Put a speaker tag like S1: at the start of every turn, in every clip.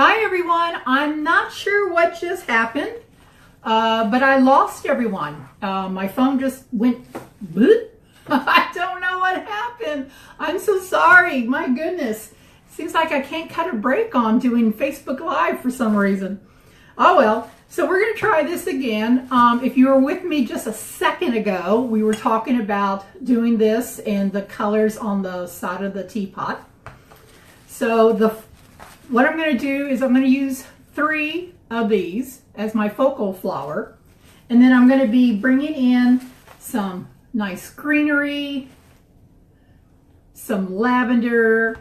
S1: Hi everyone, I'm not sure what just happened, but I lost everyone. My phone just went boop. I don't know what happened. I'm so sorry, my goodness. Seems like I can't cut a break on doing Facebook Live for some reason. Oh well, so we're gonna try this again. If you were with me just a second ago, we were talking about doing this and the colors on the side of the teapot. So what I'm going to do is I'm going to use 3 of these as my focal flower. And then I'm going to be bringing in some nice greenery, some lavender.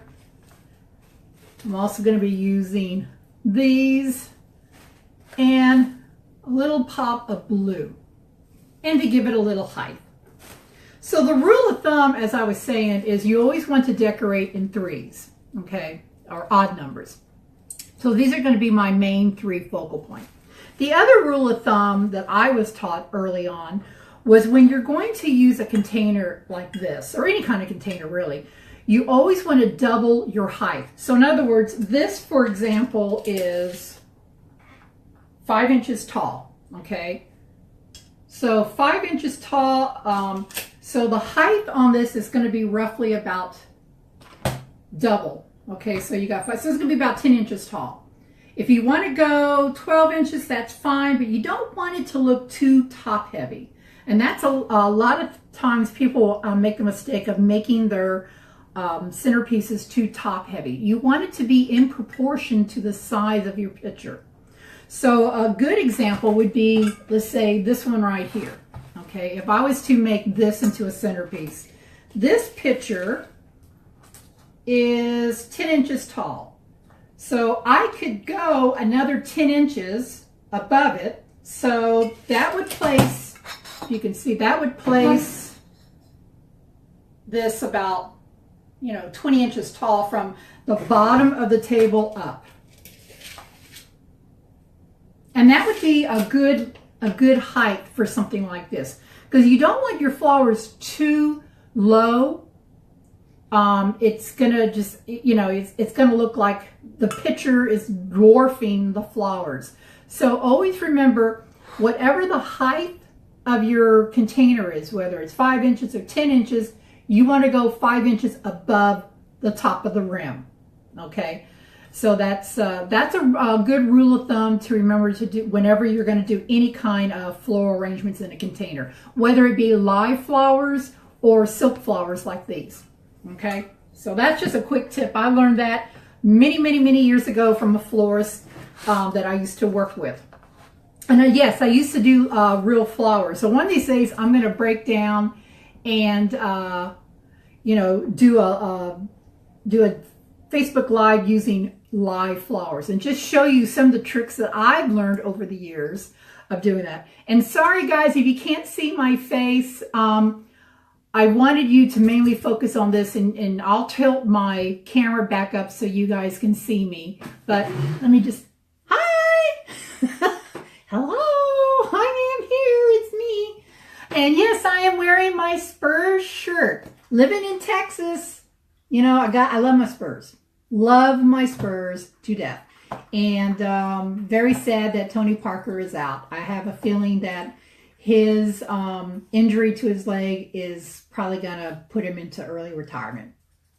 S1: I'm also going to be using these and a little pop of blue, and to give it a little height. So the rule of thumb, as I was saying, is you always want to decorate in 3s, okay? Or odd numbers. So these are going to be my main 3 focal point. The other rule of thumb that I was taught early on was when you're going to use a container like this, or any kind of container really, you always want to double your height. So in other words, this, for example, is 5 inches tall, okay? So 5 inches tall, so the height on this is going to be roughly about double. Okay, so you got 5, so it's going to be about 10 inches tall. If you want to go 12 inches, that's fine, but you don't want it to look too top heavy. And that's a lot of times people make the mistake of making their centerpieces too top heavy. You want it to be in proportion to the size of your picture. So a good example would be, let's say this one right here. Okay, if I was to make this into a centerpiece, this picture is 10 inches tall. So I could go another 10 inches above it. So that would place, you can see, that would place this about, 20 inches tall from the bottom of the table up. And that would be a good height for something like this, because you don't want your flowers too low. It's gonna just, it's gonna look like the picture is dwarfing the flowers. So always remember, whatever the height of your container is, whether it's 5 inches or 10 inches, you want to go 5 inches above the top of the rim. Okay, so that's a good rule of thumb to remember to do whenever you're going to do any kind of floral arrangements in a container, whether it be live flowers or silk flowers like these. Okay, so that's just a quick tip. I learned that many years ago from a florist that I used to work with. And yes, I used to do real flowers. So one of these days I'm going to break down and do a Facebook Live using live flowers and just show you some of the tricks that I've learned over the years of doing that. And sorry guys, if you can't see my face, I wanted you to mainly focus on this, and I'll tilt my camera back up so you guys can see me. But let me just, hi! Hello, I am here, it's me. And yes, I am wearing my Spurs shirt. Living in Texas, I love my Spurs. Love my Spurs to death. And very sad that Tony Parker is out. I have a feeling that his injury to his leg is probably gonna put him into early retirement.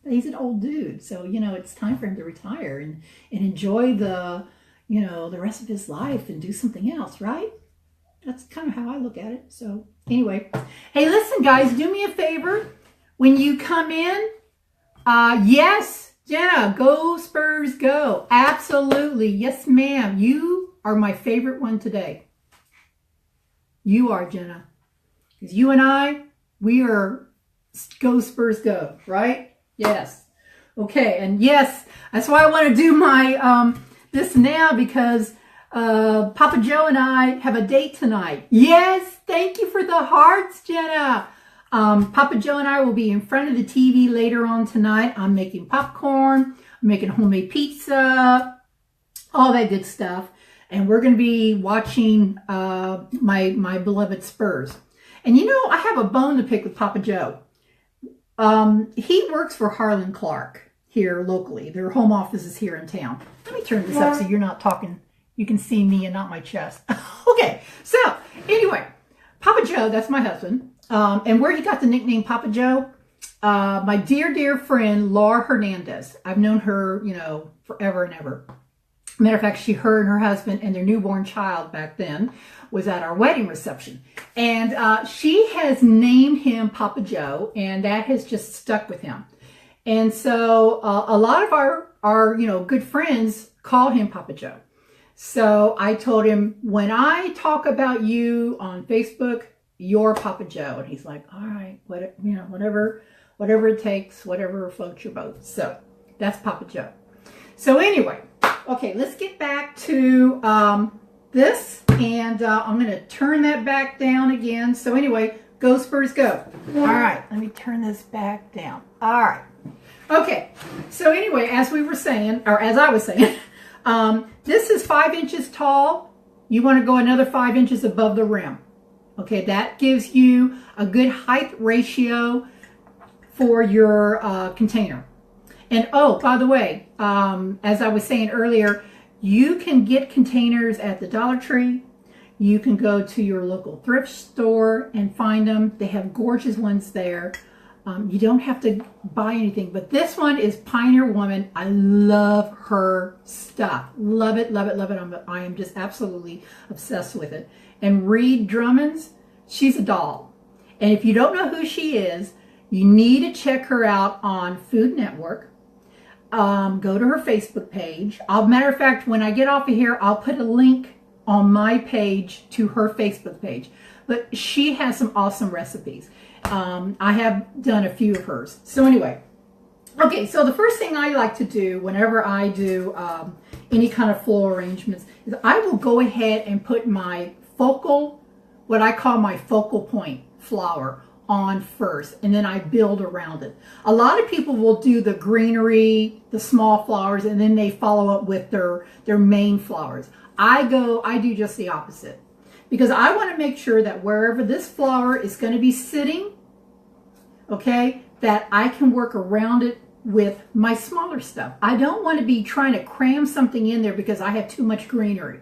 S1: But he's an old dude, so it's time for him to retire and enjoy the the rest of his life and do something else, right? That's kind of how I look at it. So anyway, hey, listen guys, do me a favor when you come in. Yes, Jenna, go Spurs, go! Absolutely, yes, ma'am. You are my favorite one today. You are, Jenna, because you and I, we are go Spurs go, right? Yes. Okay, and yes, that's why I want to do my this now, because Papa Joe and I have a date tonight. Yes, thank you for the hearts, Jenna. Papa Joe and I will be in front of the TV later on tonight. I'm making popcorn, I'm making homemade pizza, all that good stuff. And we're going to be watching my beloved Spurs. And I have a bone to pick with Papa Joe. He works for Harlan Clark. here locally. Their home office is here in town. Let me turn this up so you're not talking. You can see me and not my chest. Okay, so anyway, Papa Joe, that's my husband. And where he got the nickname Papa Joe, my dear friend, Laura Hernandez. I've known her, you know, forever and ever. Matter of fact, her and her husband and their newborn child back then was at our wedding reception. And she has named him Papa Joe, and that has just stuck with him. And so a lot of our you know, good friends call him Papa Joe. So I told him, when I talk about you on Facebook, you're Papa Joe. And he's like, all right, you know, whatever it takes, whatever floats your boat. So that's Papa Joe. So anyway, okay, let's get back to this, and I'm going to turn that back down again. So anyway, go Spurs go. All right, let me turn this back down. All right. Okay, so anyway, as we were saying, or as I was saying, this is 5 inches tall. You want to go another 5 inches above the rim. Okay, that gives you a good height ratio for your container. And oh, by the way, as I was saying earlier, you can get containers at the Dollar Tree. You can go to your local thrift store and find them. They have gorgeous ones there. You don't have to buy anything, but this one is Pioneer Woman. I love her stuff. Love it, love it, love it. I am just absolutely obsessed with it. And Reed Drummond's, she's a doll. And if you don't know who she is, you need to check her out on Food Network. Go to her Facebook page. Matter of fact, when I get off of here, I'll put a link on my page to her Facebook page. But she has some awesome recipes. I have done a few of hers. So anyway, okay, so the first thing I like to do whenever I do any kind of floral arrangements is I will go ahead and put my what I call my focal point flower on first, and then I build around it. A lot of people will do the greenery, the small flowers, and then they follow up with their main flowers. I do just the opposite, because I want to make sure that wherever this flower is going to be sitting, okay, that I can work around it with my smaller stuff. I don't want to be trying to cram something in there because I have too much greenery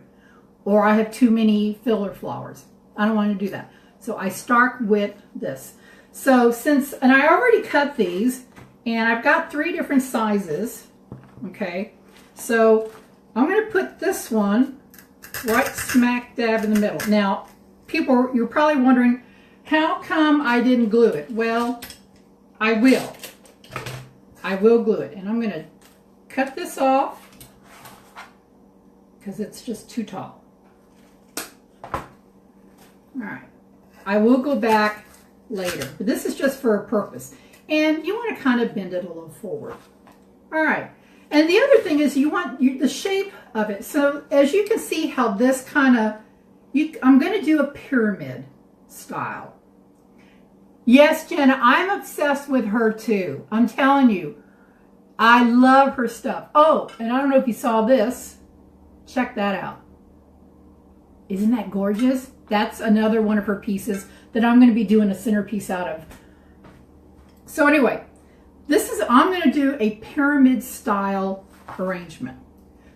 S1: or I have too many filler flowers. I don't want to do that. So I start with this. So and I already cut these, and I've got 3 different sizes, okay? So I'm going to put this one right smack dab in the middle. Now, you're probably wondering, how come I didn't glue it? Well, I will. I will glue it. And I'm going to cut this off because it's just too tall. All right. I will go back later, but this is just for a purpose. And you want to kind of bend it a little forward. All right. And the other thing is you want the shape of it. So as you can see how this kind of, I'm going to do a pyramid style. Yes, Jenna, I'm obsessed with her too. I'm telling you, I love her stuff. Oh, and I don't know if you saw this. Check that out. Isn't that gorgeous? That's another one of her pieces that I'm going to be doing a centerpiece out of. So anyway, I'm going to do a pyramid style arrangement.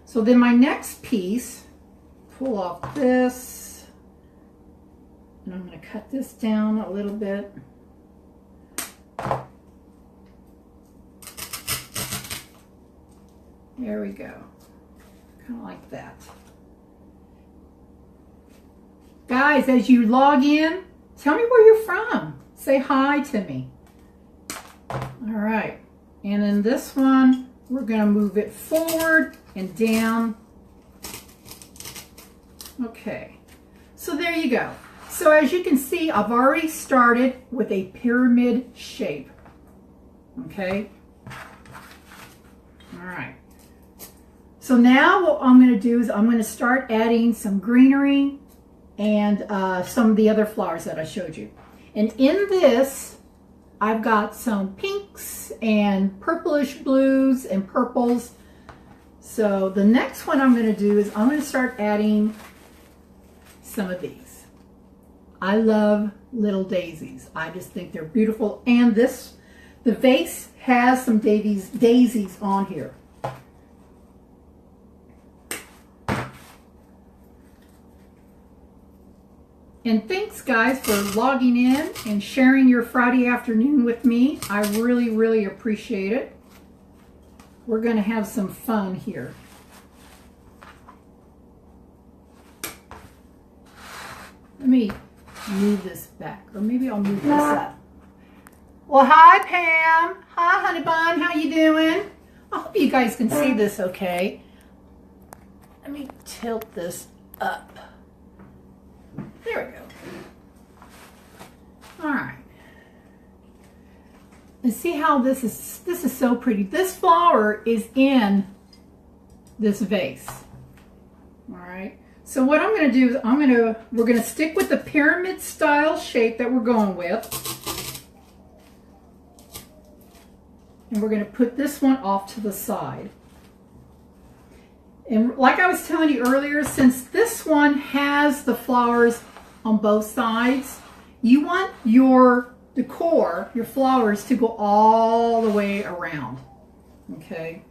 S1: So then my next piece, pull off this, and I'm going to cut this down a little bit. There we go. Kind of like that. Guys, as you log in, tell me where you're from. Say hi to me. All right. And then this one, we're going to move it forward and down. Okay. So there you go. So as you can see, I've already started with a pyramid shape. Okay. All right. So now what I'm going to do is I'm going to start adding some greenery and some of the other flowers that I showed you. And in this, I've got some pinks and purplish blues and purples. So the next one I'm going to do is I'm going to start adding some of these. I love little daisies. I just think they're beautiful. And this The vase has some daisies on here. And thanks, guys, for logging in and sharing your Friday afternoon with me. I really, really appreciate it. We're going to have some fun here. Let me move this back, or maybe I'll move this up. Well, hi, Pam. Hi, honey bun. How you doing? I hope you guys can see this okay. Let me tilt this up. There we go. All right. And see how this is so pretty. This flower is in this vase. All right. So what I'm going to do is we're going to stick with the pyramid style shape that we're going with. And we're going to put this one off to the side. And like I was telling you earlier, since this one has the flowers on both sides, you want your decor, your flowers, to go all the way around. Okay.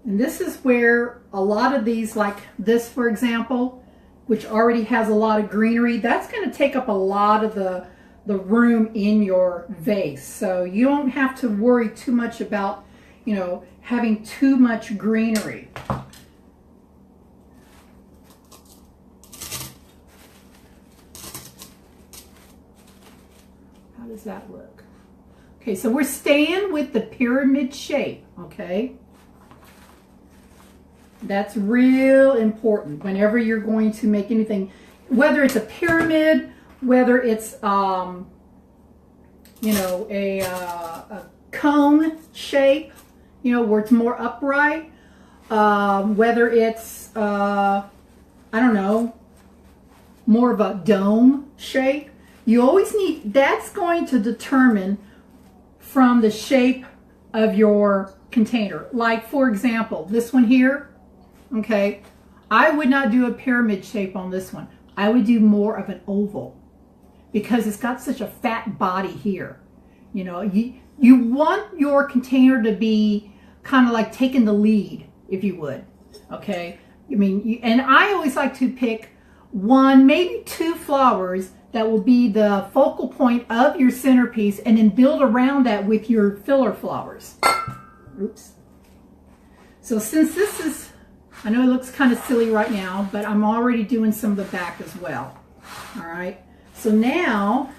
S1: And this is where a lot of these, like this, for example, which already has a lot of greenery, that's going to take up a lot of the room in your vase. So you don't have to worry too much about, you know, having too much greenery. How does that look? Okay, so we're staying with the pyramid shape, okay? That's real important whenever you're going to make anything, whether it's a pyramid, whether it's, you know, a cone shape, you know, where it's more upright, whether it's, I don't know, more of a dome shape. You always need, that's going to determine from the shape of your container. Like, for example, this one here, okay, I would not do a pyramid shape on this one. I would do more of an oval because it's got such a fat body here. You know, you want your container to be kind of like taking the lead, if you would, okay? I mean, and I always like to pick one, maybe two flowers that will be the focal point of your centerpiece, and then build around that with your filler flowers. Oops. So since this is, I know it looks kind of silly right now, but I'm already doing some of the back as well. All right. So now,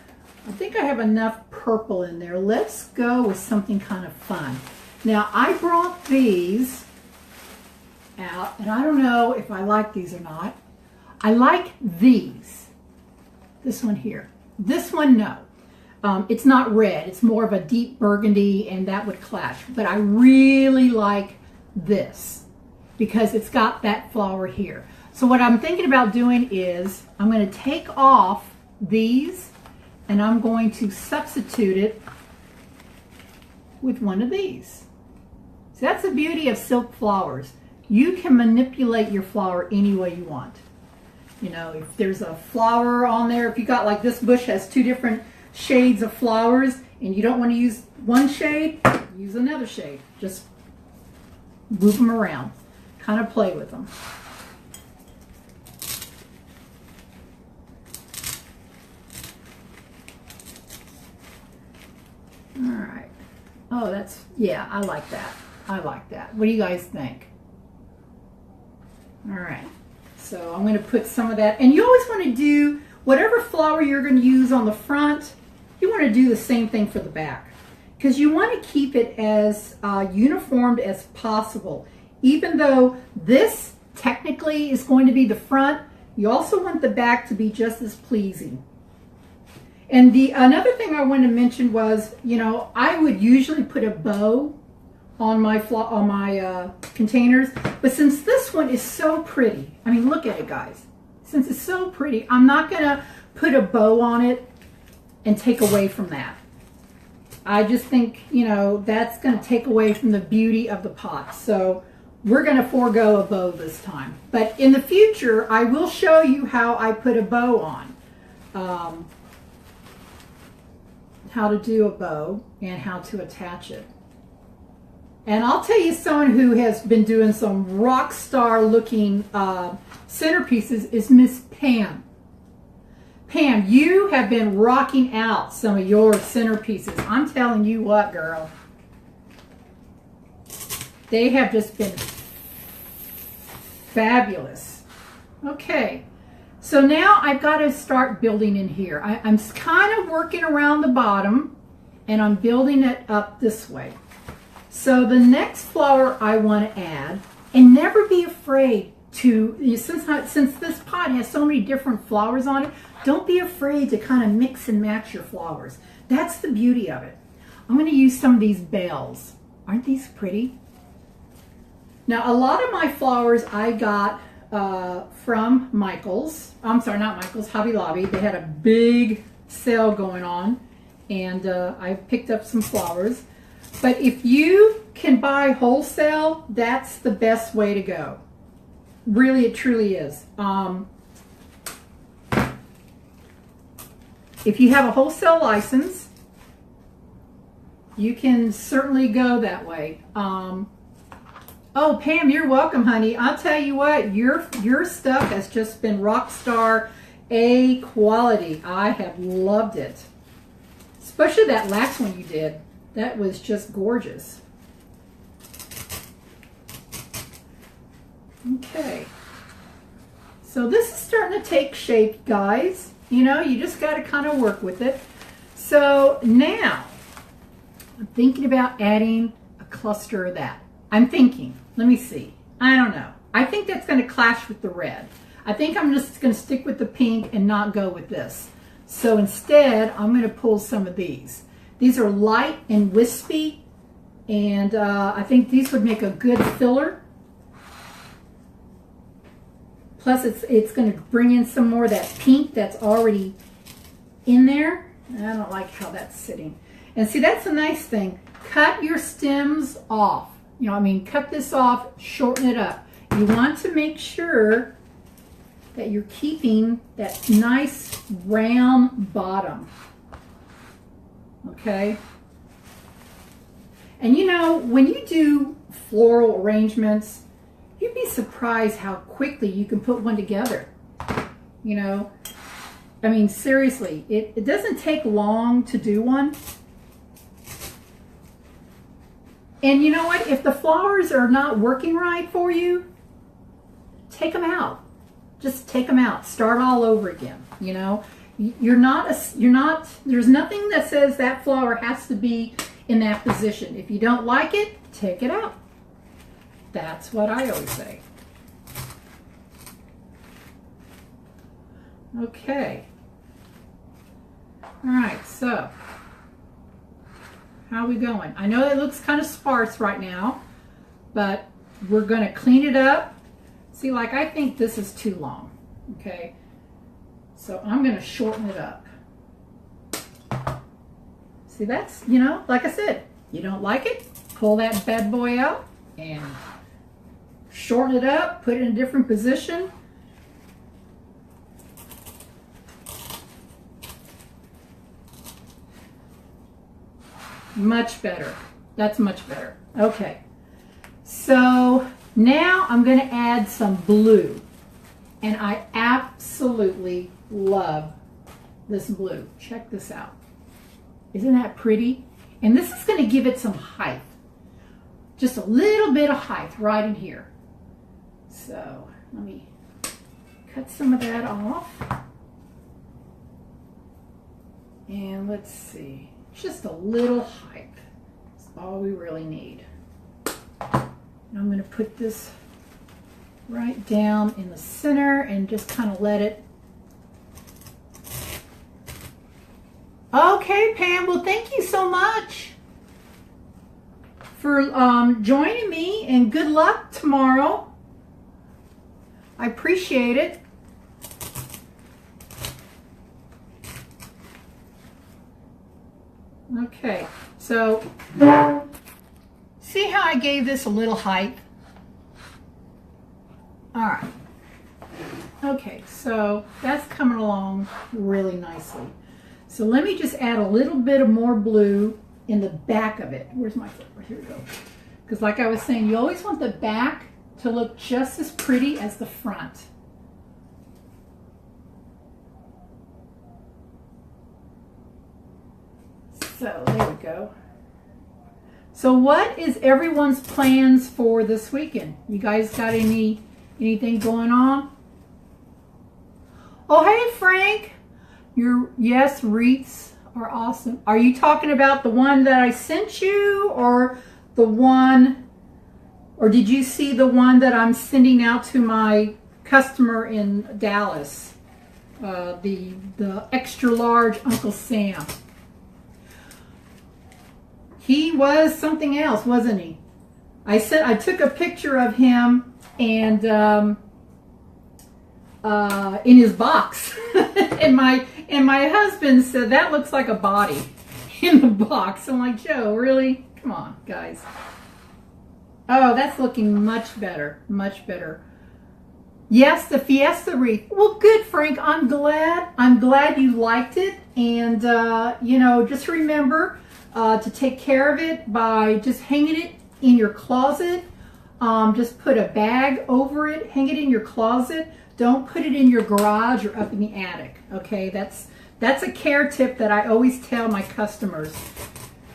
S1: I think I have enough purple in there. Let's go with something kind of fun. Now, I brought these out, and I don't know if I like these or not. I like these. This one here. This one, no. It's not red. It's more of a deep burgundy, and that would clash. But I really like this because it's got that flower here. So what I'm thinking about doing is I'm going to take off these, and I'm going to substitute it with one of these. So that's the beauty of silk flowers. You can manipulate your flower any way you want. You know, if there's a flower on there, if you got like this bush has two different shades of flowers and you don't want to use one shade, use another shade. Just move them around. Kind of play with them. All right. Oh, that's, yeah, I like that. I like that. What do you guys think? All right. So I'm going to put some of that. And you always want to do whatever flower you're going to use on the front, you want to do the same thing for the back. Because you want to keep it as uniformed as possible. Even though this technically is going to be the front, you also want the back to be just as pleasing. And another thing I wanted to mention was, you know, I would usually put a bow on my containers, but since this one is so pretty, I mean, look at it, guys. Since it's so pretty, I'm not gonna put a bow on it and take away from that. I just think, you know, that's gonna take away from the beauty of the pot. So we're gonna forego a bow this time. But in the future, I will show you how I put a bow on. how to do a bow and how to attach it. And I'll tell you, someone who has been doing some rock star looking centerpieces is Miss Pam. Pam, you have been rocking out some of your centerpieces. I'm telling you what, girl. They have just been fabulous. Okay, so now I've got to start building in here. I'm kind of working around the bottom and I'm building it up this way. So the next flower I want to add, and never be afraid to, since this pot has so many different flowers on it, don't be afraid to kind of mix and match your flowers. That's the beauty of it. I'm going to use some of these bells. Aren't these pretty? Now, a lot of my flowers I got from Michaels. I'm sorry, not Michaels, Hobby Lobby. They had a big sale going on, and I picked up some flowers. But if you can buy wholesale, that's the best way to go. Really, it truly is. If you have a wholesale license, you can certainly go that way. Oh, Pam, you're welcome, honey. I'll tell you what, your stuff has just been rock star A quality. I have loved it. Especially that last one you did. That was just gorgeous. Okay. So this is starting to take shape, guys. You know, you just got to kind of work with it. So now, I'm thinking about adding a cluster of that. I'm thinking, let me see. I don't know. I think that's going to clash with the red. I think I'm just going to stick with the pink and not go with this. So instead, I'm going to pull some of these. These are light and wispy, and I think these would make a good filler. Plus, it's going to bring in some more of that pink that's already in there. I don't like how that's sitting. And see, that's a nice thing. Cut your stems off. You know, I mean, cut this off, shorten it up. You want to make sure that you're keeping that nice round bottom. Okay? And you know, when you do floral arrangements, you'd be surprised how quickly you can put one together. You know, I mean, seriously, it doesn't take long to do one. And you know what? If the flowers are not working right for you, take them out. Just take them out. Start all over again. You know, there's nothing that says that flower has to be in that position. If you don't like it, take it out. That's what I always say. Okay. All right, so how are we going? I know it looks kind of sparse right now, but we're going to clean it up. See, like, I think this is too long, okay? So I'm going to shorten it up. See, that's, you know, like I said, you don't like it, pull that bad boy out and shorten it up, put it in a different position. Much better. That's much better. Okay. So now I'm going to add some blue. And I absolutely love this blue. Check this out. Isn't that pretty? And this is going to give it some height. Just a little bit of height right in here. So let me cut some of that off. And let's see. Just a little height. That's all we really need. And I'm going to put this right down in the center and just kind of let it. Okay, Pam. Well, thank you so much for joining me, and good luck tomorrow. I appreciate it. Okay, so see how I gave this a little height? All right. Okay, so that's coming along really nicely. So let me just add a little bit of more blue in the back of it. Where's my flipper? Here we go. Because like I was saying, you always want the back to look just as pretty as the front. So there we go. So what is everyone's plans for this weekend? You guys got anything going on? Oh, hey, Frank. Yes, wreaths are awesome. Are you talking about the one that I sent you, or the one, or did you see the one that I'm sending out to my customer in Dallas? The extra large Uncle Sam. He was something else, wasn't he? I took a picture of him and in his box, and my husband said that looks like a body in the box. I'm like, Joe, really? Come on, guys. Oh, that's looking much better, much better. Yes, the Fiesta wreath. Well, good, Frank. I'm glad you liked it, and you know, just remember to take care of it by just hanging it in your closet. Just put a bag over it, hang it in your closet. Don't put it in your garage or up in the attic, okay? That's a care tip that I always tell my customers,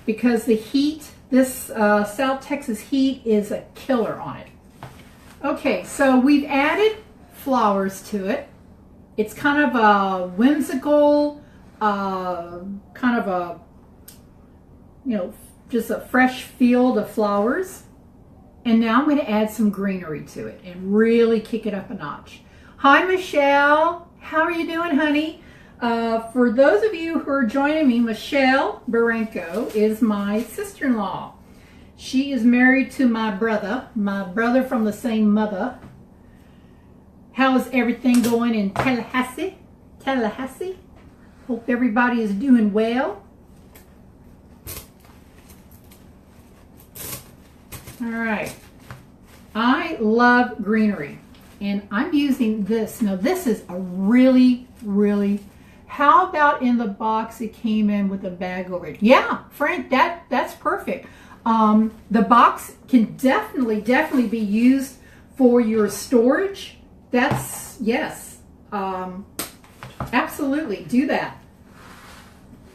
S1: because the heat, this South Texas heat is a killer on it. Okay, so we've added flowers to it. It's kind of a whimsical, kind of a, you know, just a fresh field of flowers. And now I'm going to add some greenery to it and really kick it up a notch. Hi, Michelle. How are you doing, honey? For those of you who are joining me, Michelle Barenko is my sister-in-law. She is married to my brother from the same mother. How's everything going in Tallahassee? Tallahassee? Hope everybody is doing well. All right. I love greenery, and I'm using this. Now, this is a really, how about in the box it came in with a bag over it? Yeah, Frank, that's perfect. The box can definitely be used for your storage. That's, yes, absolutely, do that.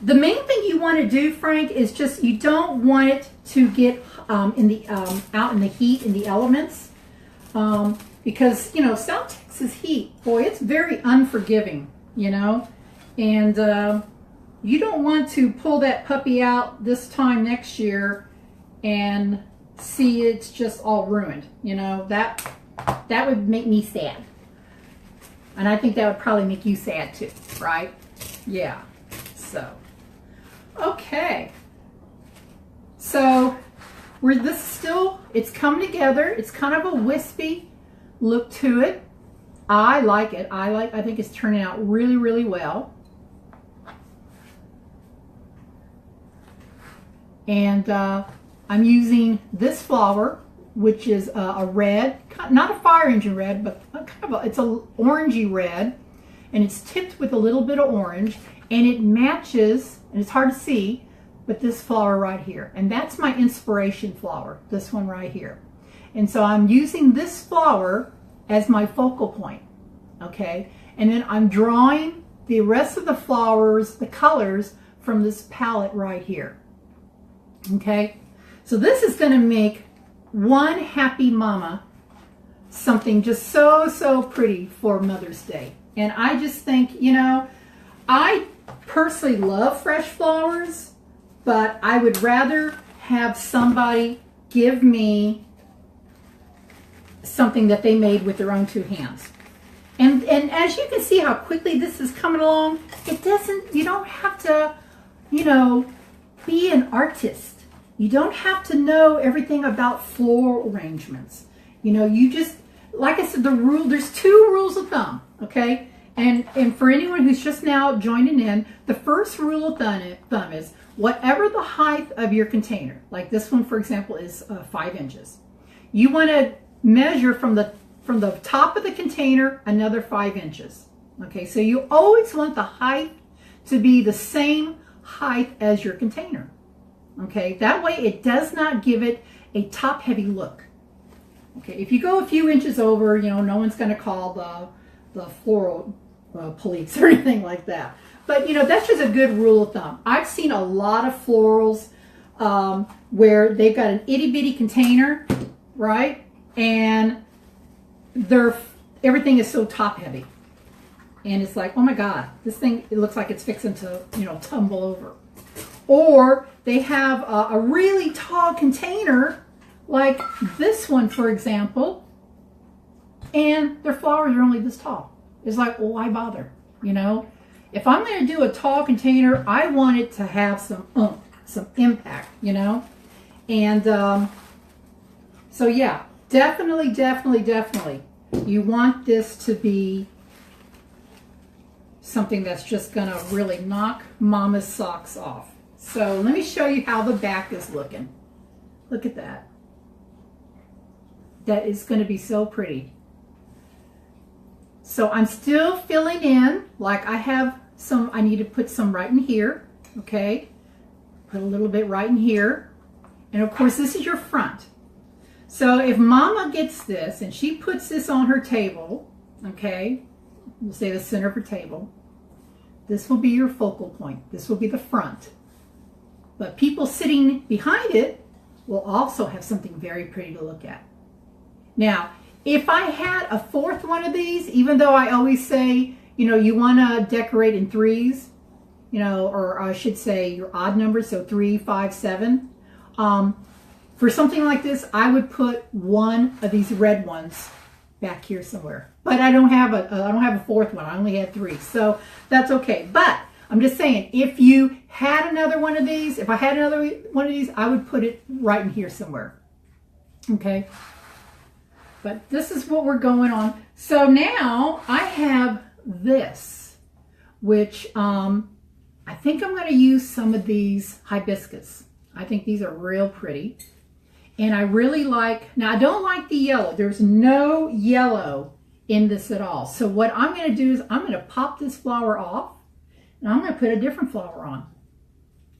S1: The main thing you want to do, Frank, is just, you don't want it to get out in the heat, in the elements, because, you know, South Texas heat, boy, it's very unforgiving, you know, and you don't want to pull that puppy out this time next year and see it's just all ruined, you know. That would make me sad, and I think that would probably make you sad too, right? Yeah. So okay, so it's coming together. It's kind of a wispy look to it. I like it. I think it's turning out really well. And I'm using this flower, which is a red, not a fire engine red, but it's a orangey red, and it's tipped with a little bit of orange, and it matches, and it's hard to see, but this flower right here, and that's my inspiration flower, this one right here. And so I'm using this flower as my focal point, okay? And then I'm drawing the rest of the flowers, the colors, from this palette right here, okay? So this is going to make one happy mama something just so pretty for Mother's Day. And I just think, you know, I personally love fresh flowers, but I would rather have somebody give me something that they made with their own two hands. And as you can see how quickly this is coming along, you don't have to, you know, be an artist. You don't have to know everything about floral arrangements. You know, you just, like I said, there's two rules of thumb, okay? And for anyone who's just now joining in, the first rule of thumb is whatever the height of your container, like this one, for example, is 5 inches. You want to measure from the top of the container another 5 inches. Okay, so you always want the height to be the same height as your container. Okay, that way it does not give it a top heavy look. Okay, if you go a few inches over, you know, no one's going to call the floral police or anything like that. But, you know, that's just a good rule of thumb. I've seen a lot of florals where they've got an itty bitty container, right? And everything is so top heavy. And it's like, oh my God, this thing, it looks like it's fixing to, you know, tumble over. Or they have a really tall container, like this one, for example, and their flowers are only this tall. It's like, well, why bother? You know, if I'm going to do a tall container, I want it to have some impact, you know? And so yeah, definitely, you want this to be something that's just going to really knock mama's socks off. So let me show you how the back is looking. Look at that. That is going to be so pretty. So I'm still filling in, like I have some, I need to put some right in here, okay? Put a little bit right in here. And of course, this is your front. So if mama gets this and she puts this on her table, okay, we'll say the center of her table, this will be your focal point. This will be the front. But people sitting behind it will also have something very pretty to look at. Now, if I had a fourth one of these, even though I always say, you know, you want to decorate in threes, you know, or I should say your odd numbers, so 3, 5, 7. For something like this, I would put one of these red ones back here somewhere. But I don't have a fourth one. I only had 3, so that's okay. But I'm just saying, if you had another one of these, if I had another one of these, I would put it right in here somewhere. Okay. But this is what we're going on. So now I have this, which I think I'm going to use some of these hibiscus. I think these are real pretty. And I really like, now I don't like the yellow. There's no yellow in this at all. So what I'm going to do is I'm going to pop this flower off and I'm going to put a different flower on.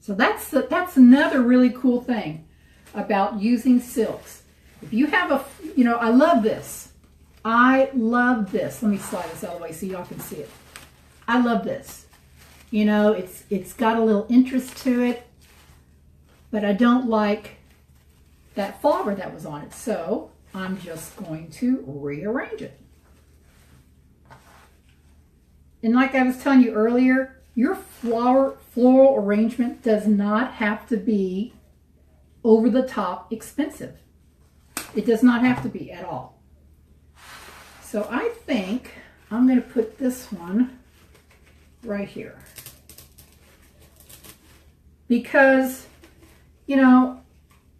S1: So that's another really cool thing about using silks. If you have a, you know, I love this. I love this. Let me slide this out of the way so y'all can see it. I love this. You know, it's got a little interest to it, but I don't like that flower that was on it. So I'm just going to rearrange it. And like I was telling you earlier, your floral arrangement does not have to be over the top expensive. It does not have to be at all. So I think I'm going to put this one right here. Because, you know,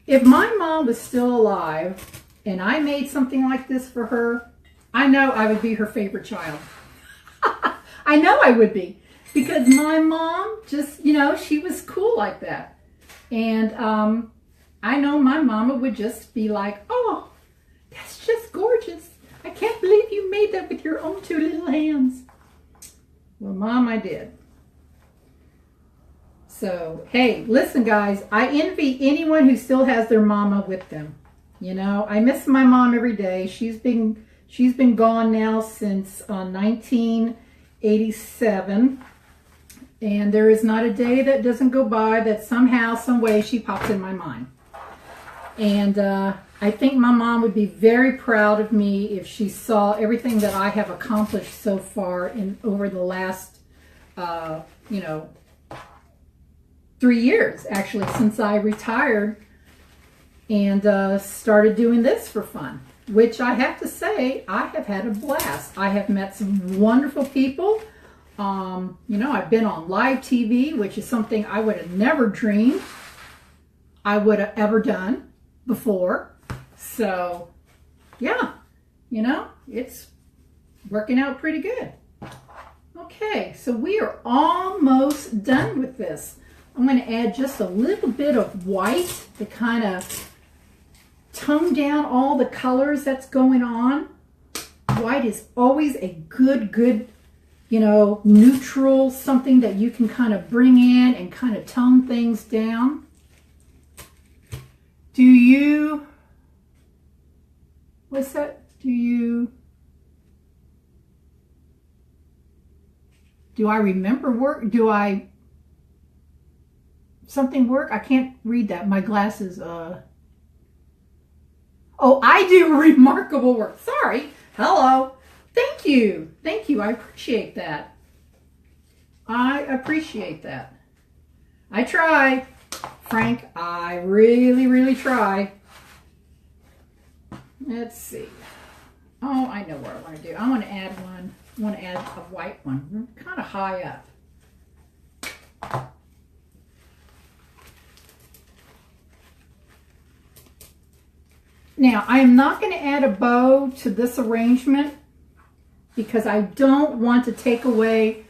S1: if my mom was still alive and I made something like this for her, I know I would be her favorite child. I know I would be. Because my mom just, you know, she was cool like that. And I know my mama would just be like, oh, that's just gorgeous. I can't believe you made that with your own 2 little hands. Well, Mom, I did. So, hey, listen, guys, I envy anyone who still has their mama with them. You know, I miss my mom every day. She's been gone now since 1987. And there is not a day that doesn't go by that somehow, some way she pops in my mind. And I think my mom would be very proud of me if she saw everything that I have accomplished so far over the last, you know, 3 years, actually, since I retired and started doing this for fun, which I have to say, I have had a blast. I have met some wonderful people. You know, I've been on live TV, which is something I would have never dreamed I would have ever done before. So, yeah, you know, it's working out pretty good. Okay, so we are almost done with this. I'm going to add just a little bit of white to kind of tone down all the colors that's going on. White is always a good, you know, neutral, something that you can kind of bring in and kind of tone things down. Do you, what's that? Do I remember work? Something work? I can't read that. My glasses, oh, I do remarkable work. Sorry. Hello. Thank you. Thank you. I appreciate that. I appreciate that. I try, Frank. I really, really try. Let's see. Oh, I know what I want to do. I want to add one. I want to add a white one. Kind of high up. Now, I am not going to add a bow to this arrangement because I don't want to take away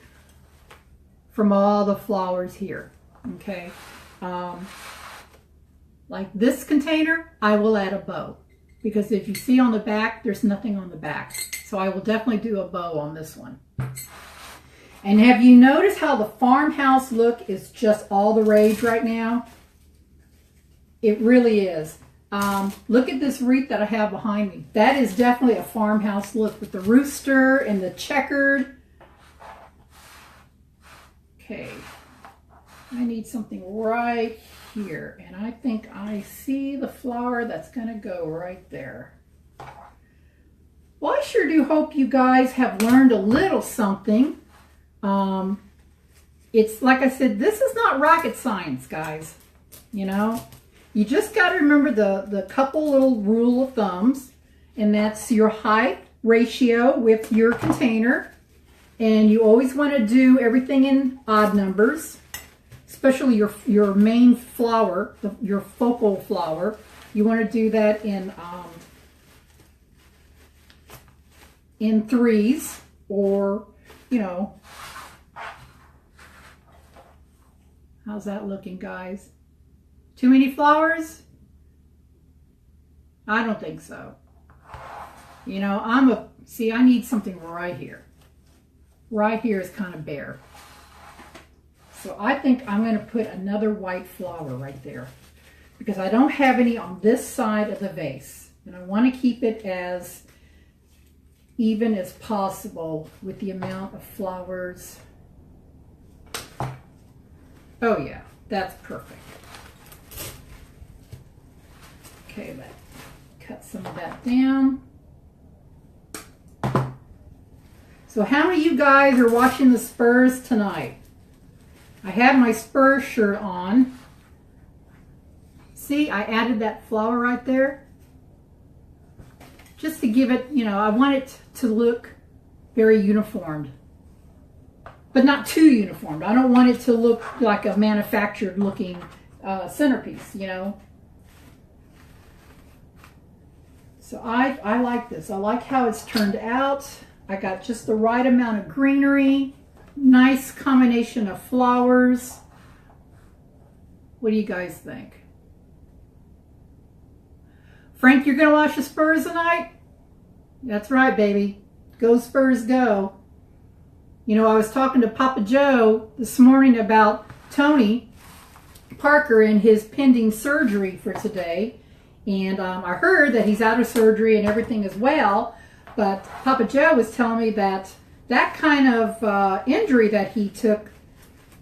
S1: from all the flowers here. Okay. Like this container, I will add a bow because if you see on the back, there's nothing on the back. So I will definitely do a bow on this one. And have you noticed how the farmhouse look is just all the rage right now? It really is. Look at this wreath that I have behind me. That is definitely a farmhouse look with the rooster and the checkered. Okay. I need something right here. And I think I see the flower that's going to go right there. Well, I sure do hope you guys have learned a little something. It's like I said, this is not rocket science, guys. You know, you just got to remember the couple little rule of thumbs, and that's your height ratio with your container. And you always want to do everything in odd numbers, especially your main flower, your focal flower. You want to do that in threes, or, you know, how's that looking, guys? Too many flowers? I don't think so. You know, I need something right here. Right here is kind of bare. So I think I'm going to put another white flower right there because I don't have any on this side of the vase. And I want to keep it as even as possible with the amount of flowers. Oh yeah, that's perfect. Okay, let's cut some of that down. So how many of you guys are watching the Spurs tonight? I have my Spurs shirt on. See, I added that flower right there. Just to give it, you know, I want it to look very uniformed. But not too uniformed. I don't want it to look like a manufactured looking centerpiece, you know. So I like this. I like how it's turned out. I got just the right amount of greenery. Nice combination of flowers. What do you guys think? Frank, you're going to watch the Spurs tonight? That's right, baby. Go Spurs, go. You know, I was talking to Papa Joe this morning about Tony Parker and his pending surgery for today. And I heard that he's out of surgery and everything is well. But Papa Joe was telling me that that kind of injury that he took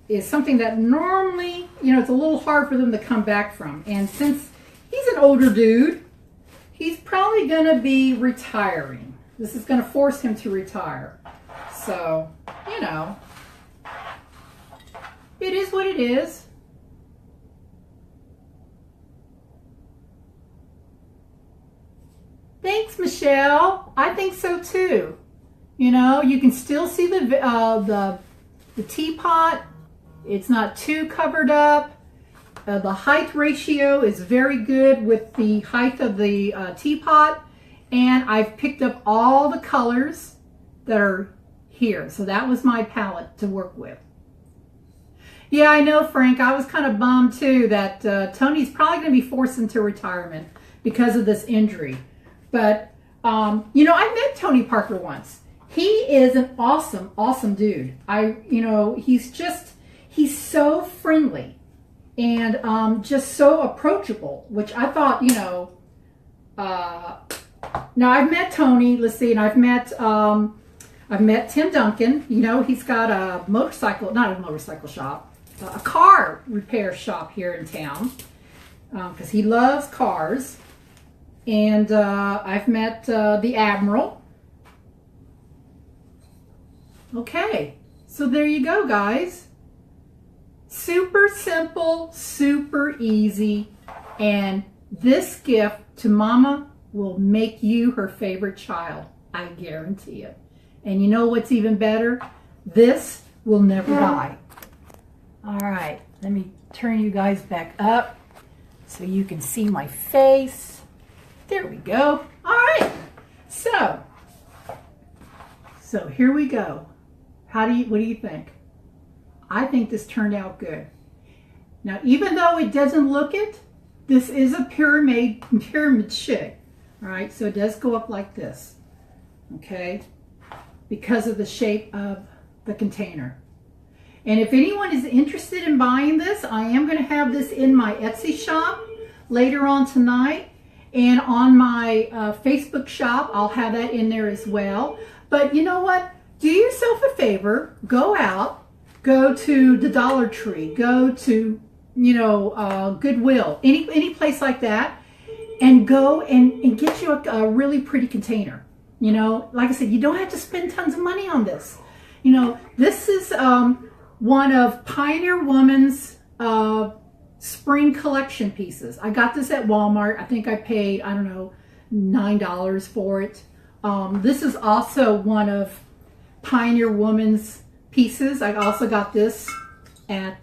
S1: is something that normally, you know, it's a little hard for them to come back from. And since he's an older dude, he's probably going to be retiring. This is going to force him to retire. So, you know, it is what it is. Thanks, Michelle. I think so too. You know, you can still see the teapot. It's not too covered up. The height ratio is very good with the height of the teapot. And I've picked up all the colors that are here. So that was my palette to work with. Yeah, I know, Frank. I was kind of bummed too that Tony's probably going to be forced into retirement because of this injury. But, you know, I met Tony Parker once. He is an awesome, awesome dude. He's so friendly and just so approachable, which I thought, now I've met Tony, let's see, and I've met Tim Duncan. He's got a motorcycle, not a motorcycle shop, a car repair shop here in town, because he loves cars. And I've met the Admiral. Okay, so there you go, guys. Super simple, super easy, and this gift to Mama will make you her favorite child. I guarantee it. And you know what's even better? This will never die. All right, let me turn you guys back up so you can see my face. There we go. All right, so here we go. What do you think? I think this turned out good. Now, even though it doesn't look it, this is a pyramid shape. All right, so it does go up like this, okay, because of the shape of the container. And if anyone is interested in buying this, I am going to have this in my Etsy shop later on tonight, and on my Facebook shop, I'll have that in there as well. But you know what? Do yourself a favor, go out, go to the Dollar Tree, go to, Goodwill, any place like that, and go and get you a really pretty container. Like I said, you don't have to spend tons of money on this. This is one of Pioneer Woman's spring collection pieces. I got this at Walmart. I think I paid, I don't know, $9 for it. This is also one of Pioneer Woman's pieces. I also got this at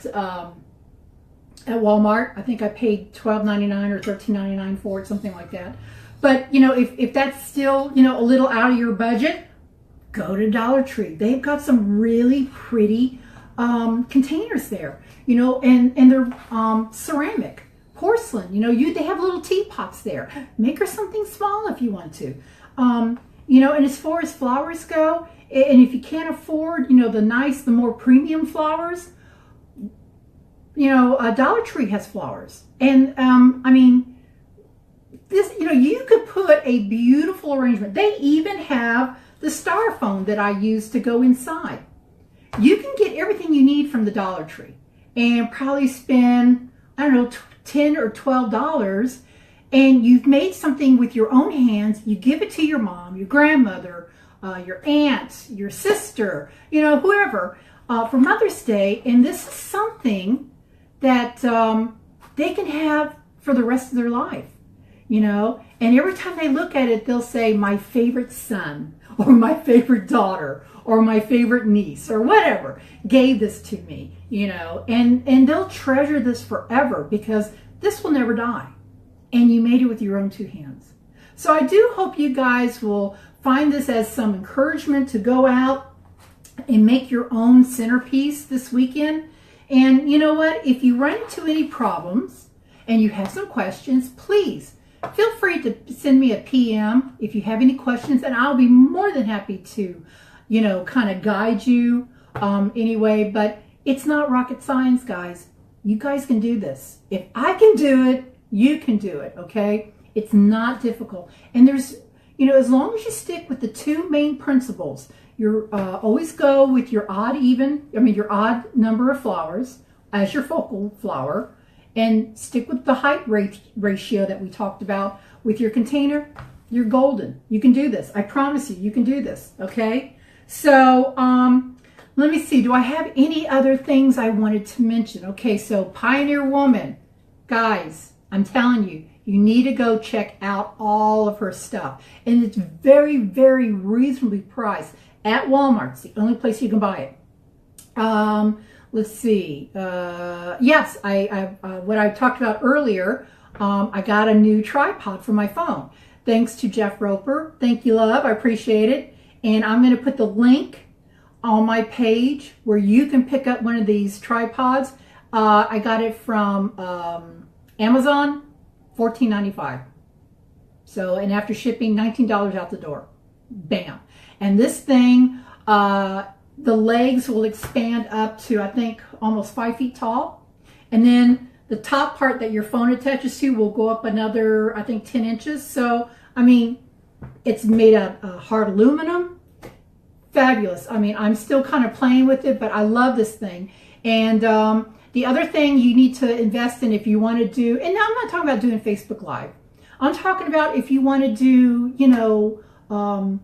S1: Walmart. I think I paid $12.99 or $13.99 for it, something like that. But if that's still a little out of your budget, go to Dollar Tree. They've got some really pretty containers there. And they're ceramic, porcelain. They have little teapots there. Make her something small if you want to. And as far as flowers go, and if you can't afford, the more premium flowers, Dollar Tree has flowers. And, this, you could put a beautiful arrangement. They even have the styrofoam that I use to go inside. You can get everything you need from the Dollar Tree and probably spend, I don't know, $10 or $12, and you've made something with your own hands. You give it to your mom, your grandmother, your aunt, your sister, whoever, for Mother's Day. And this is something that they can have for the rest of their life, and every time they look at it, they'll say, my favorite son, or my favorite daughter, or my favorite niece, or whatever, gave this to me, and they'll treasure this forever because this will never die. And you made it with your own two hands. So I do hope you guys will find this as some encouragement to go out and make your own centerpiece this weekend. And you know what? If you run into any problems and you have some questions, please feel free to send me a PM if you have any questions, and I'll be more than happy to, kind of guide you anyway. But it's not rocket science, guys. You guys can do this. If I can do it, you can do it, okay? It's not difficult. And there's, as long as you stick with the two main principles, you're always go with your odd number of flowers as your focal flower, and stick with the height ratio that we talked about with your container. You're golden. You can do this. I promise you can do this, okay? So, let me see. Do I have any other things I wanted to mention? Okay, so Pioneer Woman. Guys, I'm telling you, you need to go check out all of her stuff. And it's very, very reasonably priced at Walmart. It's the only place you can buy it. Let's see. Yes, what I talked about earlier, I got a new tripod for my phone. Thanks to Jeff Roper. Thank you, love. I appreciate it. And I'm going to put the link on my page where you can pick up one of these tripods. I got it from Amazon, $14.95. So, and after shipping, $19 out the door. Bam. And this thing, the legs will expand up to, I think, almost 5 feet tall. And then the top part that your phone attaches to will go up another, I think, 10 inches. So, I mean, it's made of hard aluminum. Fabulous. I mean, I'm still kind of playing with it, but I love this thing. And the other thing you need to invest in if you want to do, and now I'm not talking about doing Facebook Live. I'm talking about if you want to do, a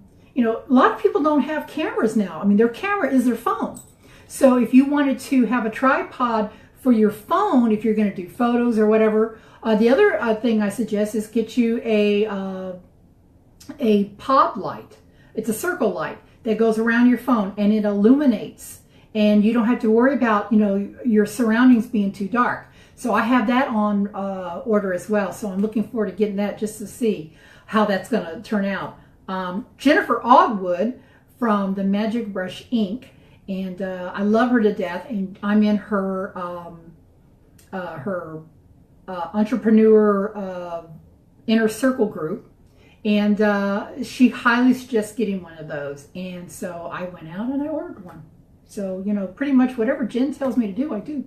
S1: lot of people don't have cameras now. I mean, their camera is their phone. So if you wanted to have a tripod for your phone, if you're going to do photos or whatever, the other thing I suggest is get you a pod light. It's a circle light that goes around your phone and it illuminates, and you don't have to worry about, your surroundings being too dark. So I have that on order as well. So I'm looking forward to getting that just to see how that's going to turn out. Jennifer Ogwood from the Magic Brush Inc. And I love her to death. And I'm in her entrepreneur inner circle group. And she highly suggests getting one of those. And so I went out and I ordered one. So, pretty much whatever Jen tells me to do, I do.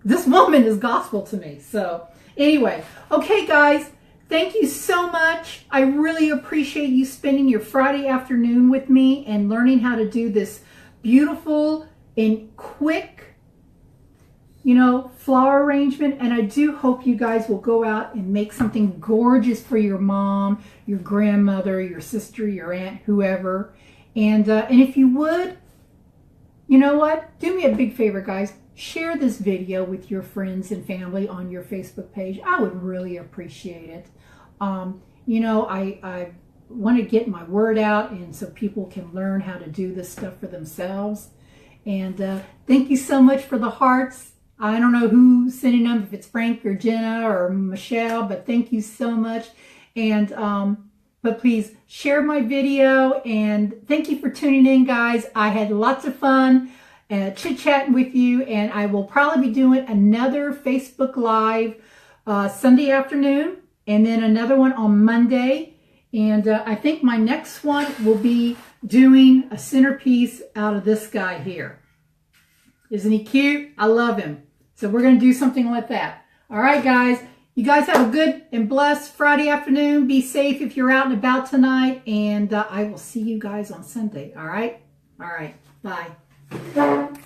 S1: This woman is gospel to me. So anyway, okay, guys, thank you so much. I really appreciate you spending your Friday afternoon with me and learning how to do this beautiful and quick, flower arrangement. And I do hope you guys will go out and make something gorgeous for your mom, your grandmother, your sister, your aunt, whoever. And if you would, you know what? Do me a big favor, guys. Share this video with your friends and family on your Facebook page. I would really appreciate it. I want to get my word out, and so people can learn how to do this stuff for themselves. And thank you so much for the hearts. I don't know who's sending them, if it's Frank or Jenna or Michelle, but thank you so much. And but please share my video, and thank you for tuning in, guys. I had lots of fun chit-chatting with you, and I will probably be doing another Facebook Live Sunday afternoon, and then another one on Monday. And I think my next one will be doing a centerpiece out of this guy here. Isn't he cute? I love him. So we're going to do something like that. All right, guys. You guys have a good and blessed Friday afternoon. Be safe if you're out and about tonight. And I will see you guys on Sunday. All right? All right. Bye.